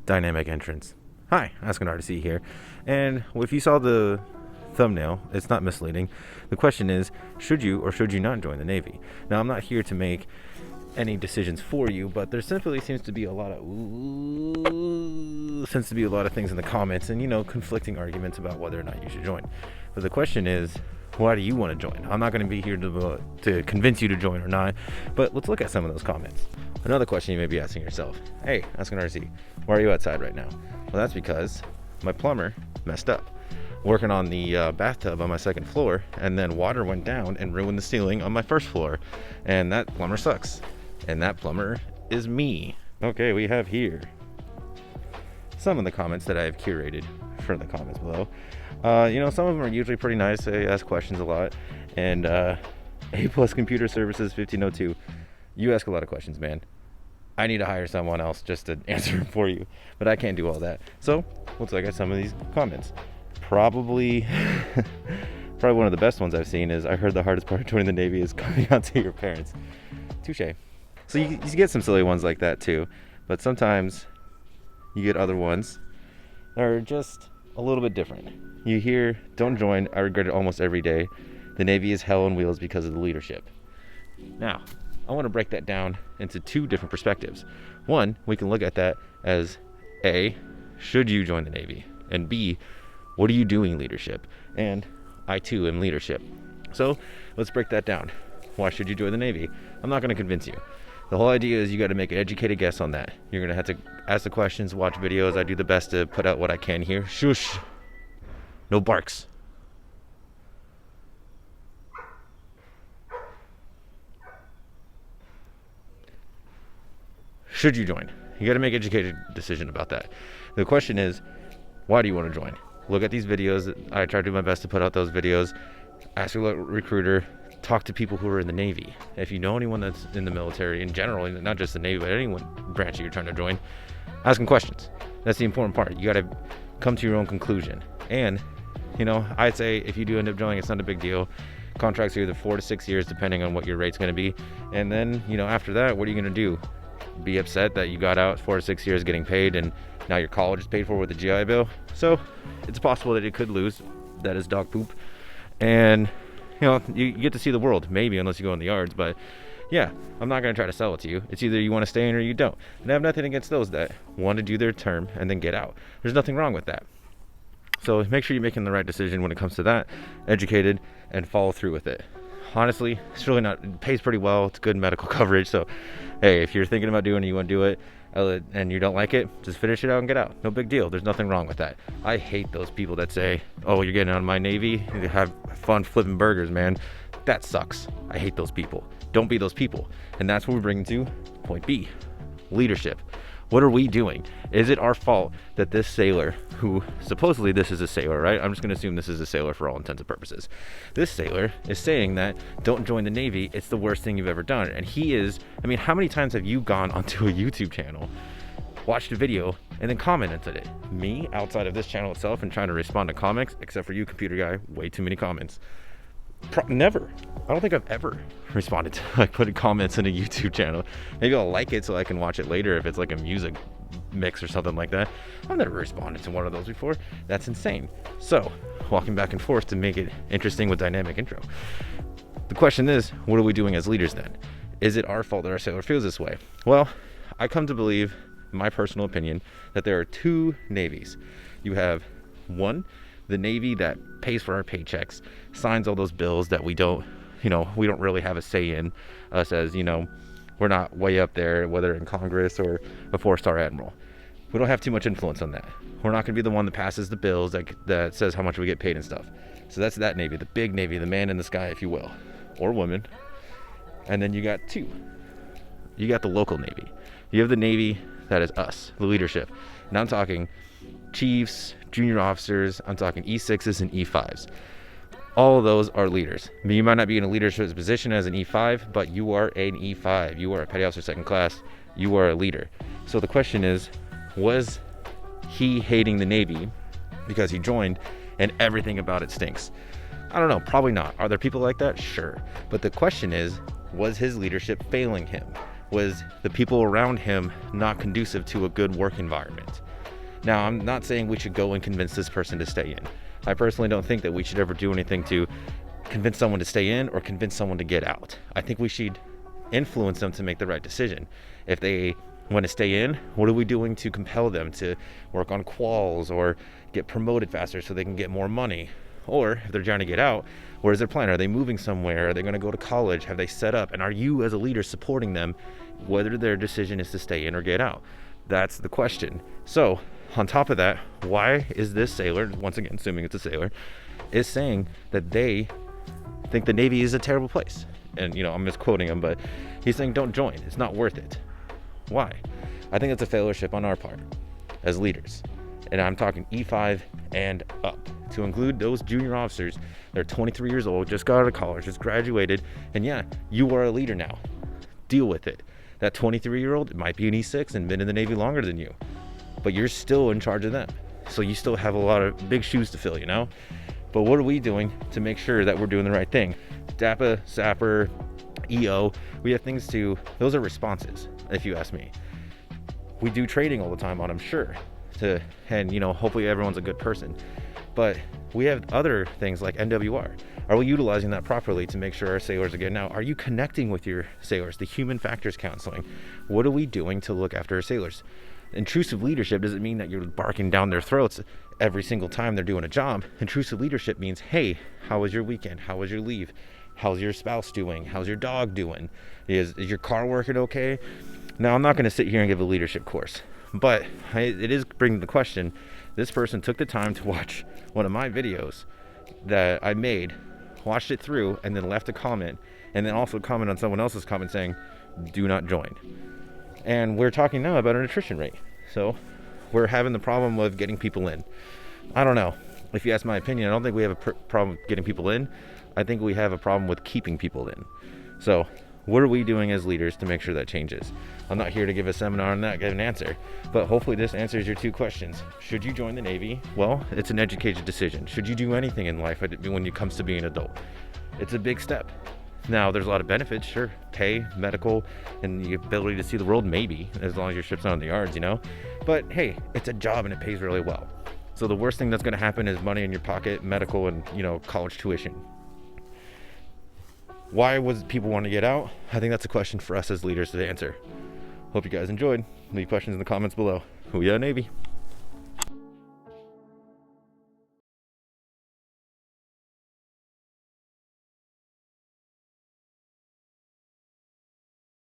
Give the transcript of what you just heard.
Dynamic Entrance. Hi, Ask an Artist here. And if you saw the thumbnail, it's not misleading. The question is, should you or should you not join the Navy? Now, I'm not here to make any decisions for you, but there simply seems to be a lot of things in the comments and, conflicting arguments about whether or not you should join. But the question is, why do you want to join? I'm not going to be here to convince you to join or not, but let's look at some of those comments. Another question you may be asking yourself, hey, Ask an RC, why are you outside right now? Well, that's because my plumber messed up working on the bathtub on my second floor, and then water went down and ruined the ceiling on my first floor, and that plumber sucks, and that plumber is me. Okay, we have here some of the comments that I have curated for the comments below. Some of them are usually pretty nice. They ask questions a lot, and A+ Computer Services 1502, you ask a lot of questions, man. I need to hire someone else just to answer them for you, but I can't do all that. So let's look at some of these comments. Probably one of the best ones I've seen is, I heard the hardest part of joining the Navy is coming out to your parents. Touche. So you get some silly ones like that too, but sometimes you get other ones that are just a little bit different. You hear, don't join, I regret it almost every day. The Navy is hell on wheels because of the leadership. Now, I want to break that down into two different perspectives. One, we can look at that as A, should you join the Navy? And B, what are you doing leadership? And I too am leadership. So let's break that down. Why should you join the Navy? I'm not going to convince you. The whole idea is you got to make an educated guess on that. You're going to have to ask the questions, watch videos. I do the best to put out what I can here. Shush. No barks. Should you join? You got to make an educated decision about that. The question is, why do you want to join? Look at these videos. I try to do my best to put out those videos. Ask your recruiter. Talk to people who are in the Navy. If you know anyone that's in the military in general, not just the Navy, but any branch that you're trying to join, ask them questions. That's the important part. You got to come to your own conclusion. And, I'd say if you do end up joining, it's not a big deal. Contracts are either 4 to 6 years, depending on what your rate's going to be. And then, after that, what are you going to do? Be upset that you got out 4 to 6 years getting paid and now your college is paid for with a GI Bill? So it's possible that it could lose. That is dog poop. And you get to see the world, maybe, unless you go in the yards. But yeah, I'm not going to try to sell it to you. It's either you want to stay in or you don't. And I have nothing against those that want to do their term and then get out. There's nothing wrong with that. So make sure you're making the right decision when it comes to that, educated, and follow through with it. Honestly, it's really not, it pays pretty well. It's good medical coverage. So, hey, if you're thinking about doing it, you want to do it, and you don't like it, just finish it out and get out. No big deal. There's nothing wrong with that. I hate those people that say, oh, you're getting out of my Navy, you have fun flipping burgers, man. That sucks. I hate those people. Don't be those people. And that's what we're bringing to point B, leadership. What are we doing? Is it our fault that this sailor, who supposedly this is a sailor, right? I'm just going to assume this is a sailor for all intents and purposes. This sailor is saying that don't join the Navy. It's the worst thing you've ever done. And he is, how many times have you gone onto a YouTube channel, watched a video, and then commented it? Me, outside of this channel itself and trying to respond to comments, except for you, computer guy, way too many comments. Never. I don't think I've ever responded to putting comments in a YouTube channel. Maybe I'll like it so I can watch it later if it's like a music mix or something like that. I've never responded to one of those before. That's insane. So, walking back and forth to make it interesting with dynamic intro. The question is, what are we doing as leaders then? Is it our fault that our sailor feels this way? Well, I come to believe, in my personal opinion, that there are two navies. You have one, the Navy that pays for our paychecks, signs all those bills that we don't really have a say in, us as, we're not way up there, whether in Congress or a 4-star admiral. We don't have too much influence on that. We're not going to be the one that passes the bills that says how much we get paid and stuff. So that's that Navy, the big Navy, the man in the sky, if you will, or woman. And then you got two. You got the local Navy. You have the Navy that is us, the leadership. Now I'm talking chiefs, junior officers, I'm talking E6s and E5s. All of those are leaders. You might not be in a leadership position as an E5, but you are an E5. You are a petty officer second class. You are a leader. So the question is, was he hating the Navy because he joined and everything about it stinks? I don't know, probably not. Are there people like that? Sure. But the question is, was his leadership failing him? Was the people around him not conducive to a good work environment? Now, I'm not saying we should go and convince this person to stay in. I personally don't think that we should ever do anything to convince someone to stay in or convince someone to get out. I think we should influence them to make the right decision. If they want to stay in, what are we doing to compel them to work on quals or get promoted faster so they can get more money? Or if they're trying to get out, where's their plan? Are they moving somewhere? Are they going to go to college? Have they set up? And are you as a leader supporting them, whether their decision is to stay in or get out? That's the question. So on top of that, why is this sailor, once again assuming it's a sailor, is saying that they think the Navy is a terrible place? And I'm misquoting him, but he's saying don't join. It's not worth it. Why? I think it's a failureship on our part as leaders. And I'm talking E5 and up, to include those junior officers. They're 23 years old, just got out of college, just graduated, and yeah, you are a leader now. Deal with it. That 23-year-old might be an E6 and been in the Navy longer than you, but you're still in charge of them. So you still have a lot of big shoes to fill, But what are we doing to make sure that we're doing the right thing? DAPA, SAPR, EO, we have things those are responses, if you ask me. We do training all the time on them, sure. And hopefully everyone's a good person. But we have other things like NWR. Are we utilizing that properly to make sure our sailors are getting out? Are you connecting with your sailors? The human factors counseling. What are we doing to look after our sailors? Intrusive leadership doesn't mean that you're barking down their throats every single time they're doing a job. Intrusive leadership means, hey, how was your weekend? How was your leave? How's your spouse doing? How's your dog doing? Is your car working okay? Now, I'm not going to sit here and give a leadership course, but it is bringing the question. This person took the time to watch one of my videos that I made, watched it through, and then left a comment, and then also comment on someone else's comment saying, do not join. And we're talking now about an attrition rate. So we're having the problem of getting people in. I don't know. If you ask my opinion, I don't think we have a problem with getting people in. I think we have a problem with keeping people in. So what are we doing as leaders to make sure that changes? I'm not here to give a seminar on that, give an answer, but hopefully this answers your two questions. Should you join the Navy? Well, it's an educated decision. Should you do anything in life when it comes to being an adult? It's a big step. Now, there's a lot of benefits, sure. Pay, medical, and the ability to see the world, maybe, as long as your ship's not in the yards, But hey, it's a job and it pays really well. So the worst thing that's going to happen is money in your pocket, medical, and college tuition. Why would people want to get out? I think that's a question for us as leaders to answer. Hope you guys enjoyed. Leave questions in the comments below. Hoo-yah, Navy.